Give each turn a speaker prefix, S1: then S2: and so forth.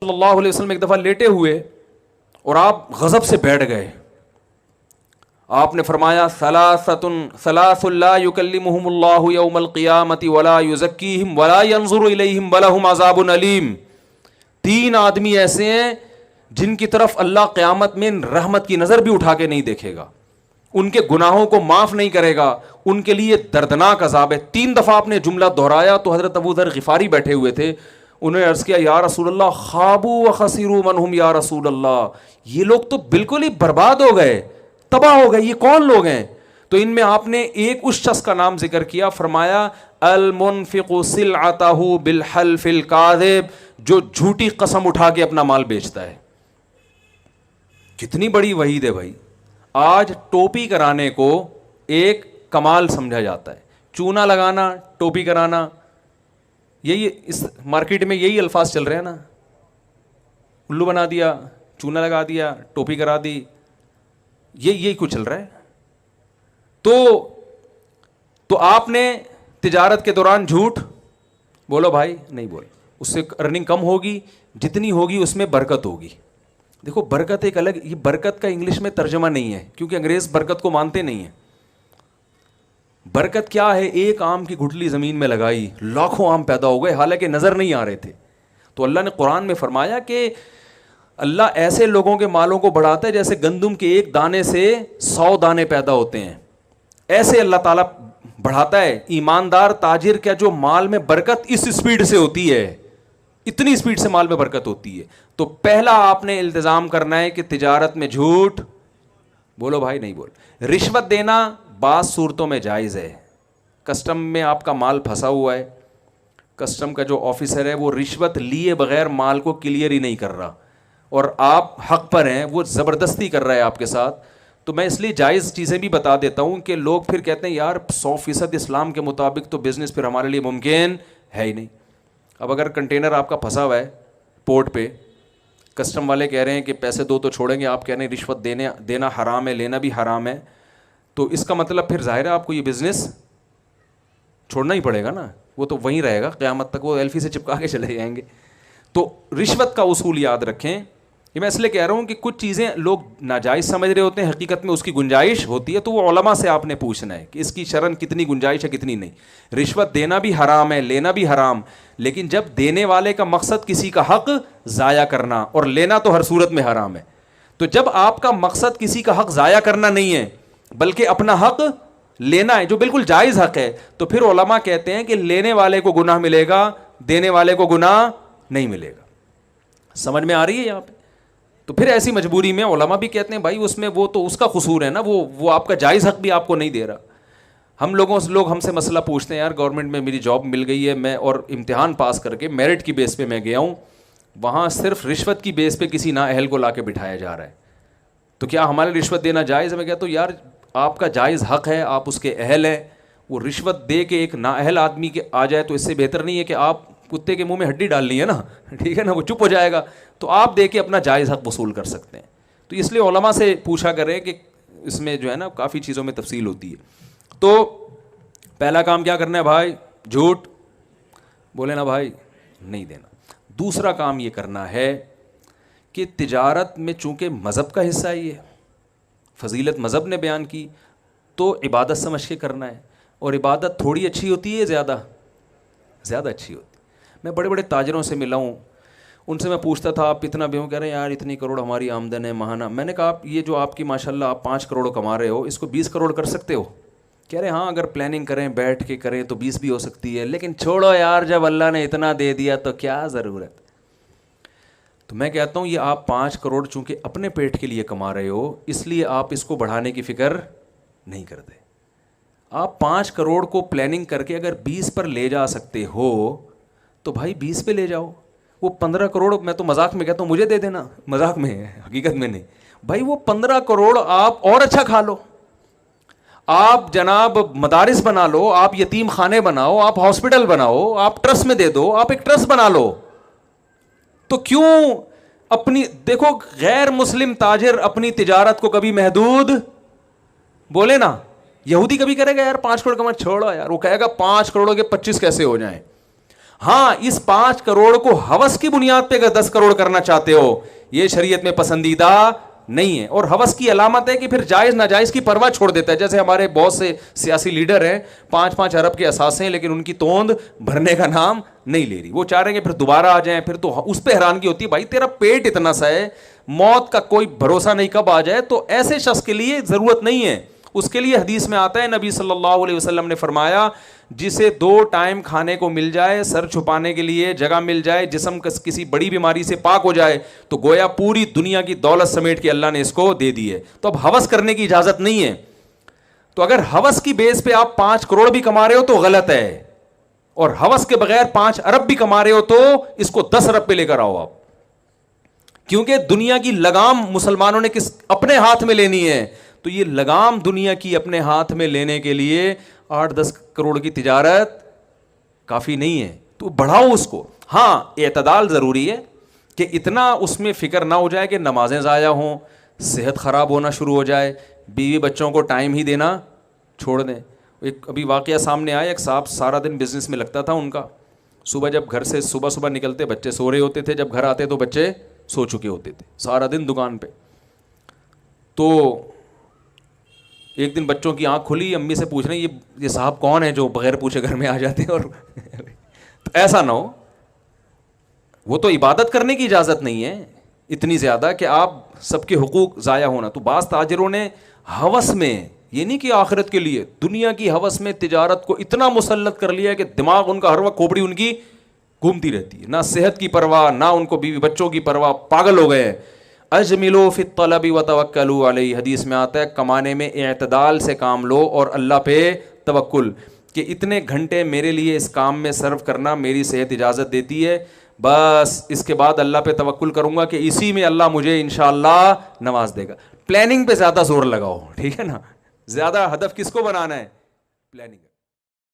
S1: صلی اللہ علیہ وسلم ایک دفعہ لیٹے ہوئے اور آپ غضب سے بیٹھ گئے. آپ نے فرمایا ثلاث لا یکلمہم اللہ یوم القیامۃ ولا یزکیہم ولا ینظر الیہم ولہم عذاب علیم. 3 آدمی ایسے ہیں جن کی طرف اللہ قیامت میں رحمت کی نظر بھی اٹھا کے نہیں دیکھے گا, ان کے گناہوں کو معاف نہیں کرے گا, ان کے لیے دردناک عذاب ہے. 3 دفعہ آپ نے جملہ دہرایا تو حضرت ابو ذر غفاری بیٹھے ہوئے تھے, انہوں نے عرض کیا یا رسول اللہ خابوا وخسروا من هم یا رسول اللہ, یہ لوگ تو بالکل ہی برباد ہو گئے, تباہ ہو گئے, یہ کون لوگ ہیں؟ تو ان میں آپ نے ایک اس شخص کا نام ذکر کیا, فرمایا المنفق سلعتہ بالحلف الکاذب, جو جھوٹی قسم اٹھا کے اپنا مال بیچتا ہے. کتنی بڑی وعید ہے بھائی. آج ٹوپی کرانے کو ایک کمال سمجھا جاتا ہے, چونا لگانا, ٹوپی کرانا, یہی اس مارکیٹ میں یہی الفاظ چل رہے ہیں نا, الو بنا دیا, چونا لگا دیا, ٹوپی کرا دی, یہی کچھ چل رہا ہے. تو آپ نے تجارت کے دوران جھوٹ بولو بھائی, نہیں بول, اس سے ارننگ کم ہوگی, جتنی ہوگی اس میں برکت ہوگی. دیکھو برکت ایک الگ, یہ برکت کا انگلش میں ترجمہ نہیں ہے کیونکہ انگریز برکت کو مانتے نہیں ہیں. برکت کیا ہے؟ ایک آم کی گٹھلی زمین میں لگائی, لاکھوں آم پیدا ہو گئے حالانکہ نظر نہیں آ رہے تھے. تو اللہ نے قرآن میں فرمایا کہ اللہ ایسے لوگوں کے مالوں کو بڑھاتا ہے جیسے گندم کے ایک دانے سے 100 دانے پیدا ہوتے ہیں, ایسے اللہ تعالیٰ بڑھاتا ہے. ایماندار تاجر کا جو مال میں برکت اس سپیڈ سے ہوتی ہے, اتنی سپیڈ سے مال میں برکت ہوتی ہے. تو پہلا آپ نے التزام کرنا ہے کہ تجارت میں جھوٹ بولو بھائی, نہیں بول. رشوت دینا بعض صورتوں میں جائز ہے. کسٹم میں آپ کا مال پھنسا ہوا ہے, کسٹم کا جو آفیسر ہے وہ رشوت لیے بغیر مال کو کلیئر ہی نہیں کر رہا اور آپ حق پر ہیں, وہ زبردستی کر رہا ہے آپ کے ساتھ. تو میں اس لیے جائز چیزیں بھی بتا دیتا ہوں کہ لوگ پھر کہتے ہیں یار 100% اسلام کے مطابق تو بزنس پھر ہمارے لیے ممکن ہے ہی نہیں. اب اگر کنٹینر آپ کا پھنسا ہوا ہے پورٹ پہ, کسٹم والے کہہ رہے ہیں کہ پیسے دو تو چھوڑیں گے, آپ کہہ رہے ہیں رشوت دینا حرام ہے, لینا بھی حرام ہے, تو اس کا مطلب پھر ظاہر ہے آپ کو یہ بزنس چھوڑنا ہی پڑے گا نا, وہ تو وہیں رہے گا قیامت تک, وہ ایلفی سے چپکا کے چلے جائیں گے. تو رشوت کا اصول یاد رکھیں. یہ میں اس لیے کہہ رہا ہوں کہ کچھ چیزیں لوگ ناجائز سمجھ رہے ہوتے ہیں, حقیقت میں اس کی گنجائش ہوتی ہے, تو وہ علماء سے آپ نے پوچھنا ہے کہ اس کی شرعاً کتنی گنجائش ہے کتنی نہیں. رشوت دینا بھی حرام ہے, لینا بھی حرام, لیکن جب دینے والے کا مقصد کسی کا حق ضائع کرنا, اور لینا تو ہر صورت میں حرام ہے, تو جب آپ کا مقصد کسی کا حق ضائع کرنا نہیں ہے بلکہ اپنا حق لینا ہے جو بالکل جائز حق ہے, تو پھر علماء کہتے ہیں کہ لینے والے کو گناہ ملے گا, دینے والے کو گناہ نہیں ملے گا. سمجھ میں آ رہی ہے یہاں پہ؟ تو پھر ایسی مجبوری میں علماء بھی کہتے ہیں بھائی اس میں وہ تو اس کا قصور ہے نا, وہ آپ کا جائز حق بھی آپ کو نہیں دے رہا. لوگ ہم سے مسئلہ پوچھتے ہیں, یار گورنمنٹ میں میری جاب مل گئی ہے, میں اور امتحان پاس کر کے میرٹ کی بیس پہ میں گیا ہوں, وہاں صرف رشوت کی بیس پہ کسی نااہل کو لا کے بٹھایا جا رہا ہے, تو کیا ہمارے رشوت دینا جائز ہے؟ میں کہتا ہوں یار آپ کا جائز حق ہے, آپ اس کے اہل ہیں, وہ رشوت دے کے ایک نااہل آدمی کے آ جائے تو اس سے بہتر نہیں ہے کہ آپ کتے کے منہ میں ہڈی ڈالنی ہے نا, ٹھیک ہے نا, وہ چپ ہو جائے گا, تو آپ دے کے اپنا جائز حق وصول کر سکتے ہیں. تو اس لیے علماء سے پوچھا کریں کہ اس میں جو ہے نا کافی چیزوں میں تفصیل ہوتی ہے. تو پہلا کام کیا کرنا ہے بھائی؟ جھوٹ بولے نا بھائی, نہیں دینا. دوسرا کام یہ کرنا ہے کہ تجارت میں چونکہ مذہب کا حصہ ہی ہے, فضیلت مذہب نے بیان کی, تو عبادت سمجھ کے کرنا ہے, اور عبادت تھوڑی اچھی ہوتی ہے زیادہ اچھی ہوتی. میں بڑے بڑے تاجروں سے ملا ہوں, ان سے میں پوچھتا تھا آپ اتنا بیوں, کہہ رہے ہیں یار اتنی کروڑ ہماری آمدن ہے ماہانہ. میں نے کہا آپ یہ جو آپ کی ماشاءاللہ آپ 5 کروڑ کما رہے ہو, اس کو 20 کروڑ کر سکتے ہو؟ کہہ رہے ہاں اگر پلاننگ کریں بیٹھ کے کریں تو 20 بھی ہو سکتی ہے, لیکن چھوڑو یار جب اللہ نے اتنا دے دیا تو کیا ضرورت. تو میں کہتا ہوں یہ آپ 5 کروڑ چونکہ اپنے پیٹ کے لیے کما رہے ہو, اس لیے آپ اس کو بڑھانے کی فکر نہیں کرتے. آپ 5 کروڑ کو پلاننگ کر کے اگر 20 پر لے جا سکتے ہو تو بھائی 20 پہ لے جاؤ. وہ 15 کروڑ میں تو مذاق میں کہتا ہوں مجھے دے دینا, مذاق میں ہے, حقیقت میں نہیں بھائی. وہ 15 کروڑ آپ اور اچھا کھا لو, آپ جناب مدارس بنا لو, آپ یتیم خانے بناؤ, آپ ہاسپٹل بناؤ, آپ ٹرسٹ میں دے دو, آپ ایک ٹرسٹ بنا لو. تو کیوں اپنی دیکھو غیر مسلم تاجر اپنی تجارت کو کبھی محدود بولے نا, یہودی کبھی کرے گا یار 5 کروڑ کما, چھوڑو یار, وہ کہے گا 5 کروڑوں کے 25 کیسے ہو جائیں. ہاں اس 5 کروڑ کو ہوس کی بنیاد پہ اگر 10 کروڑ کرنا چاہتے ہو یہ شریعت میں پسندیدہ نہیں ہے. اور ہوس کی علامت ہے کہ پھر جائز ناجائز کی پرواہ چھوڑ دیتا ہے. جیسے ہمارے بہت سے سیاسی لیڈر ہیں 5-5 ارب کے اثاثے ہیں لیکن ان کی توند بھرنے کا نام نہیں لے رہی. وہ چاہ رہے ہیں کہ پھر دوبارہ آ جائیں. پھر تو اس پہ حیرانگی ہوتی ہے بھائی تیرا پیٹ اتنا سا ہے موت کا کوئی بھروسہ نہیں کب آ جائے. تو ایسے شخص کے لیے ضرورت نہیں ہے. اس کے لیے حدیث میں آتا ہے نبی صلی اللہ علیہ وسلم نے فرمایا جسے 2 ٹائم کھانے کو مل جائے, سر چھپانے کے لیے جگہ مل جائے, جسم کسی بڑی بیماری سے پاک ہو جائے تو گویا پوری دنیا کی دولت سمیٹ کے اللہ نے اس کو دے دی ہے. تو اب ہوس کرنے کی اجازت نہیں ہے. تو اگر ہوس کی بیس پہ آپ 5 کروڑ بھی کما رہے ہو تو غلط ہے, اور ہوس کے بغیر 5 ارب بھی کما رہے ہو تو اس کو 10 ارب پہ لے کر آؤ آپ. کیونکہ دنیا کی لگام مسلمانوں نے اپنے ہاتھ میں لینی ہے. تو یہ لگام دنیا کی اپنے ہاتھ میں لینے کے لیے 8-10 کروڑ کی تجارت کافی نہیں ہے. تو بڑھاؤ اس کو. ہاں اعتدال ضروری ہے کہ اتنا اس میں فکر نہ ہو جائے کہ نمازیں ضائع ہوں, صحت خراب ہونا شروع ہو جائے, بیوی بچوں کو ٹائم ہی دینا چھوڑ دیں. ایک ابھی واقعہ سامنے آیا, ایک صاحب سارا دن بزنس میں لگتا تھا ان کا. صبح جب گھر سے صبح نکلتے بچے سو رہے ہوتے تھے, جب گھر آتے تو بچے سو چکے ہوتے تھے, سارا دن دکان پہ. تو ایک دن بچوں کی آنکھ کھلی, امی سے پوچھ رہے ہیں یہ صاحب کون ہے جو بغیر پوچھے گھر میں آ جاتے ہیں. اور ایسا نہ ہو, وہ تو عبادت کرنے کی اجازت نہیں ہے اتنی زیادہ کہ آپ سب کے حقوق ضائع ہونا. تو بعض تاجروں نے ہوس میں, یہ نہیں کہ آخرت کے لیے, دنیا کی ہوس میں تجارت کو اتنا مسلط کر لیا کہ دماغ ان کا ہر وقت کھوپڑی ان کی گھومتی رہتی ہے, نہ صحت کی پرواہ نہ ان کو بیوی بچوں کی پرواہ, پاگل ہو گئے. اجملوا فی الطلب وتوکلوا علیہ, حدیث میں آتا ہے کمانے میں اعتدال سے کام لو اور اللہ پہ توکل, کہ اتنے گھنٹے میرے لیے اس کام میں صرف کرنا میری صحت اجازت دیتی ہے, بس اس کے بعد اللہ پہ توکل کروں گا کہ اسی میں اللہ مجھے انشاءاللہ نواز دے گا. پلاننگ پہ زیادہ زور لگاؤ, ٹھیک ہے نا. زیادہ ہدف کس کو بنانا ہے؟ پلاننگ.